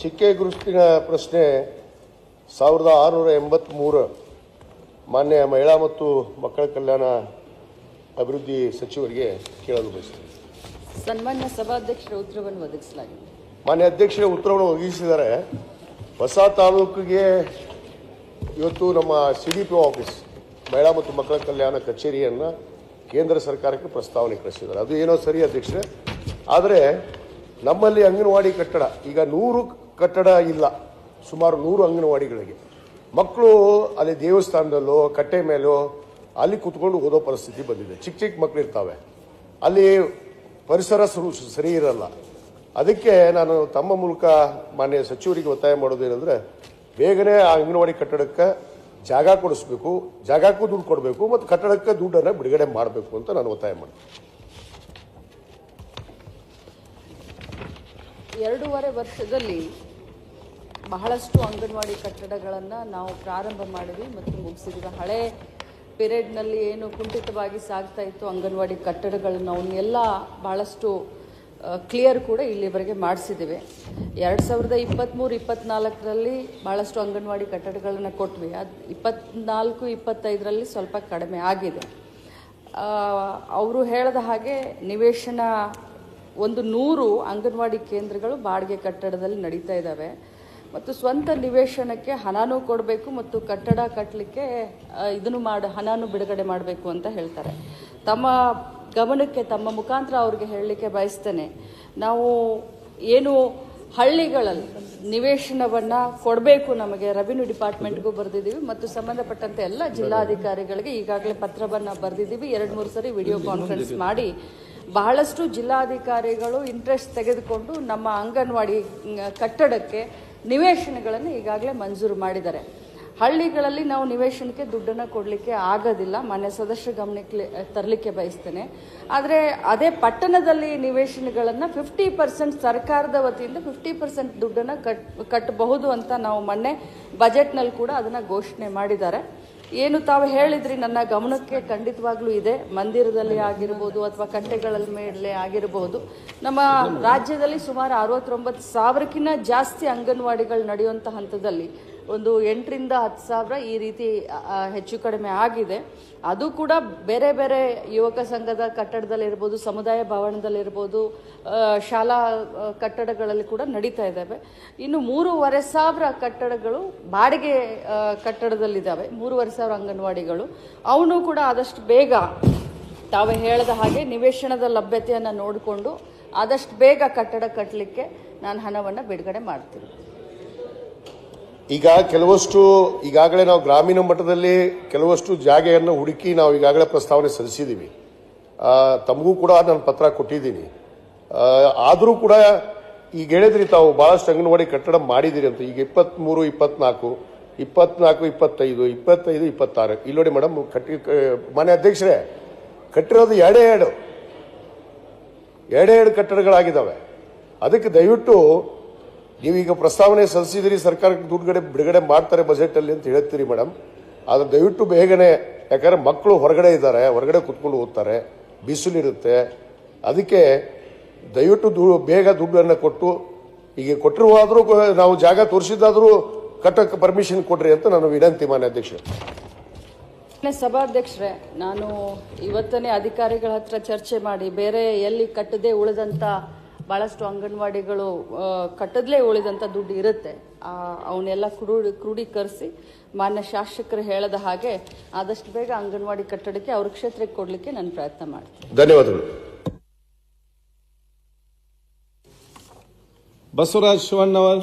ಚಿಕ್ಕೆ ಗುರುತಿನ ಪ್ರಶ್ನೆ 1683 ಮಾನ್ಯ ಮಹಿಳಾ ಮತ್ತು ಮಕ್ಕಳ ಕಲ್ಯಾಣ ಅಭಿವೃದ್ಧಿ ಸಚಿವರಿಗೆ ಕೇಳಲು ಬಯಸುತ್ತೇನೆ. ಸನ್ಮಾನ್ಯ ಸಭಾಧ್ಯಕ್ಷರ ಉತ್ತರವನ್ನು ಒದಗಿಸಲಾಗಿದೆ. ಮಾನ್ಯ ಅಧ್ಯಕ್ಷರ ಉತ್ತರವನ್ನು ಒದಗಿಸಿದ್ದಾರೆ. ಹೊಸ ತಾಲೂಕಿಗೆ ಇವತ್ತು ನಮ್ಮ ಸಿಡಿಪಿಒ ಆಫೀಸ್ ಮಹಿಳಾ ಮತ್ತು ಮಕ್ಕಳ ಕಲ್ಯಾಣ ಕಚೇರಿಯನ್ನು ಕೇಂದ್ರ ಸರ್ಕಾರಕ್ಕೆ ಪ್ರಸ್ತಾವನೆ ಕಳಿಸಿದ್ದಾರೆ. ಅದು ಏನೋ ಸರಿ ಅಧ್ಯಕ್ಷರೇ, ಆದರೆ ನಮ್ಮಲ್ಲಿ ಅಂಗನವಾಡಿ ಕಟ್ಟಡ ಈಗ 100 ಕಟ್ಟಡ ಇಲ್ಲ, ಸುಮಾರು 100 ಅಂಗನವಾಡಿಗಳಿಗೆ ಮಕ್ಕಳು ಅಲ್ಲಿ ದೇವಸ್ಥಾನದಲ್ಲೋ ಕಟ್ಟೆ ಮೇಲೋ ಅಲ್ಲಿ ಕೂತ್ಕೊಂಡು ಓದೋ ಪರಿಸ್ಥಿತಿ ಬಂದಿದೆ. ಚಿಕ್ಕ ಚಿಕ್ಕ ಮಕ್ಕಳು ಇರ್ತಾವೆ, ಅಲ್ಲಿ ಪರಿಸರ ಸರಿ ಇರಲ್ಲ. ಅದಕ್ಕೆ ನಾನು ತಮ್ಮ ಮೂಲಕ ಮಾನ್ಯ ಸಚಿವರಿಗೆ ಒತ್ತಾಯ ಮಾಡೋದೇನೆಂದರೆ, ಬೇಗನೆ ಆ ಅಂಗನವಾಡಿ ಕಟ್ಟಡಕ್ಕೆ ಜಾಗ ಕೊಡಿಸ್ಬೇಕು, ಜಾಗಕ್ಕೂ ದುಡ್ಡು ಕೊಡಬೇಕು ಮತ್ತು ಕಟ್ಟಡಕ್ಕೆ ದುಡ್ಡನ್ನು ಬಿಡುಗಡೆ ಮಾಡಬೇಕು ಅಂತ ನಾನು ಒತ್ತಾಯ ಮಾಡ್ತೀನಿ. 2.5 ವರ್ಷದಲ್ಲಿ ಬಹಳಷ್ಟು ಅಂಗನವಾಡಿ ಕಟ್ಟಡಗಳನ್ನು ನಾವು ಪ್ರಾರಂಭ ಮಾಡಿದ್ವಿ ಮತ್ತು ಮುಗಿಸಿದ್ವಿ. ಹಳೆ ಪೀರಿಯಡ್ನಲ್ಲಿ ಏನು ಕುಂಠಿತವಾಗಿ ಸಾಗ್ತಾ ಇತ್ತು ಅಂಗನವಾಡಿ ಕಟ್ಟಡಗಳನ್ನು ಅವನ್ನೆಲ್ಲ ಬಹಳಷ್ಟು ಕ್ಲಿಯರ್ ಕೂಡ ಇಲ್ಲಿವರೆಗೆ ಮಾಡಿಸಿದ್ದೇವೆ. 2023-24ರಲ್ಲಿ ಬಹಳಷ್ಟು ಅಂಗನವಾಡಿ ಕಟ್ಟಡಗಳನ್ನು ಕೊಟ್ವಿ. ಅದು 24-25ರಲ್ಲಿ ಸ್ವಲ್ಪ ಕಡಿಮೆ ಆಗಿದೆ. ಅವರು ಹೇಳಿದ ಹಾಗೆ ನಿವೇಶನ 100 ಅಂಗನವಾಡಿ ಕೇಂದ್ರಗಳು ಬಾಡಿಗೆ ಕಟ್ಟಡದಲ್ಲಿ ನಡೀತಾ ಇದ್ದಾವೆ ಮತ್ತು ಸ್ವಂತ ನಿವೇಶನಕ್ಕೆ ಹಣನೂ ಕೊಡಬೇಕು ಮತ್ತು ಕಟ್ಟಡ ಕಟ್ಟಲಿಕ್ಕೆ ಹಣನೂ ಬಿಡುಗಡೆ ಮಾಡಬೇಕು ಅಂತ ಹೇಳ್ತಾರೆ. ತಮ್ಮ ಗಮನಕ್ಕೆ ತಮ್ಮ ಮುಖಾಂತರ ಅವ್ರಿಗೆ ಹೇಳಲಿಕ್ಕೆ ಬಯಸ್ತೇನೆ, ನಾವು ಏನು ಹಳ್ಳಿಗಳಲ್ಲಿ ನಿವೇಶನವನ್ನು ಕೊಡಬೇಕು, ನಮಗೆ ರೆವಿನ್ಯೂ ಡಿಪಾರ್ಟ್ಮೆಂಟ್ಗೂ ಬರೆದಿದ್ದೀವಿ ಮತ್ತು ಸಂಬಂಧಪಟ್ಟಂತೆ ಎಲ್ಲ ಜಿಲ್ಲಾಧಿಕಾರಿಗಳಿಗೆ ಈಗಾಗಲೇ ಪತ್ರವನ್ನು ಬರೆದಿದ್ದೀವಿ. 2-3 ಸರಿ ವಿಡಿಯೋ ಕಾನ್ಫರೆನ್ಸ್ ಮಾಡಿ ಬಹಳಷ್ಟು ಜಿಲ್ಲಾಧಿಕಾರಿಗಳು ಇಂಟ್ರೆಸ್ಟ್ ತೆಗೆದುಕೊಂಡು ನಮ್ಮ ಅಂಗನವಾಡಿ ಕಟ್ಟಡಕ್ಕೆ ನಿವೇಶನಗಳನ್ನು ಈಗಾಗಲೇ ಮಂಜೂರು ಮಾಡಿದ್ದಾರೆ. ಹಳ್ಳಿಗಳಲ್ಲಿ ನಾವು ನಿವೇಶನಕ್ಕೆ ದುಡ್ಡನ್ನು ಕೊಡಲಿಕ್ಕೆ ಆಗೋದಿಲ್ಲ, ಮಾನ್ಯ ಸದಸ್ಯರ ಗಮನಕ್ಕೆ ತರಲಿಕ್ಕೆ ಬಯಸ್ತೇನೆ. ಆದರೆ ಅದೇ ಪಟ್ಟಣದಲ್ಲಿ ನಿವೇಶನಗಳನ್ನು 50% ಸರ್ಕಾರದ ವತಿಯಿಂದ 50% ದುಡ್ಡನ್ನು ಕಟ್ಟಬಹುದು ಅಂತ ನಾವು ಮೊನ್ನೆ ಬಜೆಟ್ನಲ್ಲಿ ಕೂಡ ಅದನ್ನು ಘೋಷಣೆ ಮಾಡಿದ್ದಾರೆ. ಏನು ತಾವು ಹೇಳಿದ್ರಿ ನನ್ನ ಗಮನಕ್ಕೆ ಖಂಡಿತವಾಗ್ಲೂ ಇದೆ. ಮಂದಿರದಲ್ಲಿ ಆಗಿರ್ಬೋದು ಅಥವಾ ಕಟ್ಟೆಗಳ ಮೇಲೆ ಆಗಿರಬಹುದು, ನಮ್ಮ ರಾಜ್ಯದಲ್ಲಿ ಸುಮಾರು 69,000ಕ್ಕಿಂತ ಜಾಸ್ತಿ ಅಂಗನವಾಡಿಗಳು ನಡೆಯುವಂಥ ಹಂತದಲ್ಲಿ ಒಂದು 8,000-10,000 ಈ ರೀತಿ ಹೆಚ್ಚು ಕಡಿಮೆ ಆಗಿದೆ. ಅದು ಕೂಡ ಬೇರೆ ಬೇರೆ ಯುವಕ ಸಂಘದ ಕಟ್ಟಡದಲ್ಲಿರ್ಬೋದು, ಸಮುದಾಯ ಭವನದಲ್ಲಿರ್ಬೋದು, ಶಾಲಾ ಕಟ್ಟಡಗಳಲ್ಲಿ ಕೂಡ ನಡೀತಾ ಇದ್ದಾವೆ. ಇನ್ನು 3,500 ಕಟ್ಟಡಗಳು ಬಾಡಿಗೆ ಕಟ್ಟಡದಲ್ಲಿದ್ದಾವೆ, 3,500 ಅಂಗನವಾಡಿಗಳು. ಅವನು ಕೂಡ ಆದಷ್ಟು ಬೇಗ ತಾವು ಹೇಳಿದ ಹಾಗೆ ನಿವೇಶನದ ಲಭ್ಯತೆಯನ್ನು ನೋಡಿಕೊಂಡು ಆದಷ್ಟು ಬೇಗ ಕಟ್ಟಡ ಕಟ್ಟಲಿಕ್ಕೆ ನಾನು ಹಣವನ್ನು ಬಿಡುಗಡೆ ಮಾಡ್ತೀನಿ. ಈಗ ಕೆಲವಷ್ಟು ಈಗಾಗಲೇ ನಾವು ಗ್ರಾಮೀಣ ಮಟ್ಟದಲ್ಲಿ ಕೆಲವಷ್ಟು ಜಾಗೆಯನ್ನು ಹುಡುಕಿ ನಾವು ಈಗಾಗಲೇ ಪ್ರಸ್ತಾವನೆ ಸಲ್ಲಿಸಿದ್ದೀವಿ. ತಮಗೂ ಕೂಡ ನಾನು ಪತ್ರ ಕೊಟ್ಟಿದ್ದೀನಿ. ಆದರೂ ಕೂಡ ಈಗ ಹೇಳಿದ್ರಿ ತಾವು ಭಾಳಷ್ಟು ಅಂಗನವಾಡಿ ಕಟ್ಟಡ ಮಾಡಿದಿರಿ ಅಂತ. ಈಗ 23, 24, 24, 25, 25, 26 ಇಲ್ಲಿ ನೋಡಿ ಮೇಡಮ್, ಮಾನ್ಯ ಅಧ್ಯಕ್ಷರೇ, ಕಟ್ಟಿರೋದು ಎರಡೇ ಕಟ್ಟಡಗಳಾಗಿದ್ದಾವೆ. ಅದಕ್ಕೆ ದಯವಿಟ್ಟು ನೀವೀಗ ಪ್ರಸ್ತಾವನೆ ಸಲ್ಲಿಸಿದಿರಿ, ಸರ್ಕಾರಕ್ಕೆ ದುಡ್ಡು ಬಿಡುಗಡೆ ಮಾಡ್ತಾರೆ ಬಜೆಟಲ್ಲಿ ಅಂತ ಹೇಳ್ತೀರಿ ಮೇಡಮ್. ಆದರೆ ದಯವಿಟ್ಟು ಬೇಗನೆ, ಯಾಕಂದರೆ ಮಕ್ಕಳು ಹೊರಗಡೆ ಇದ್ದಾರೆ, ಹೊರಗಡೆ ಕುತ್ಕೊಂಡು ಓದ್ತಾರೆ, ಬಿಸಿಲಿರುತ್ತೆ. ಅದಕ್ಕೆ ದಯವಿಟ್ಟು ಬೇಗ ದುಡ್ಡನ್ನು ಕೊಟ್ಟು, ಈಗ ಕೊಟ್ಟಿರುವಾದರೂ ನಾವು ಜಾಗ ತೋರಿಸಿದ್ದಾದರೂ ಕಟ್ಟಕ್ಕೆ ಪರ್ಮಿಷನ್ ಕೊಡ್ರಿ ಅಂತ ನಾನು ವಿನಂತಿ. ಮಾನ್ಯ ಅಧ್ಯಕ್ಷರೇ, ಸಭಾಧ್ಯಕ್ಷರೇ, ನಾನು ಇವತ್ತನೇ ಅಧಿಕಾರಿಗಳ ಹತ್ರ ಚರ್ಚೆ ಮಾಡಿ ಬೇರೆ ಎಲ್ಲಿ ಕಟ್ಟದೆ ಉಳಿದಂಥ ಭಾಳಷ್ಟು ಅಂಗನವಾಡಿಗಳು ಕಟ್ಟದಲೇ ಉಳಿದಂಥ ದುಡ್ಡು ಇರುತ್ತೆ, ಅವನ್ನೆಲ್ಲ ಕ್ರೋಢೀಕರಿಸಿ ಮಾನ್ಯ ಶಾಸಕರು ಹೇಳದ ಹಾಗೆ ಆದಷ್ಟು ಬೇಗ ಅಂಗನವಾಡಿ ಕಟ್ಟಡಕ್ಕೆ ಅವ್ರ ಕ್ಷೇತ್ರಕ್ಕೆ ಕೊಡಲಿಕ್ಕೆ ನಾನು ಪ್ರಯತ್ನ ಮಾಡ್ತೀನಿ. ಧನ್ಯವಾದಗಳು. ಬಸವರಾಜ್ ಶಿವಣ್ಣವರ್.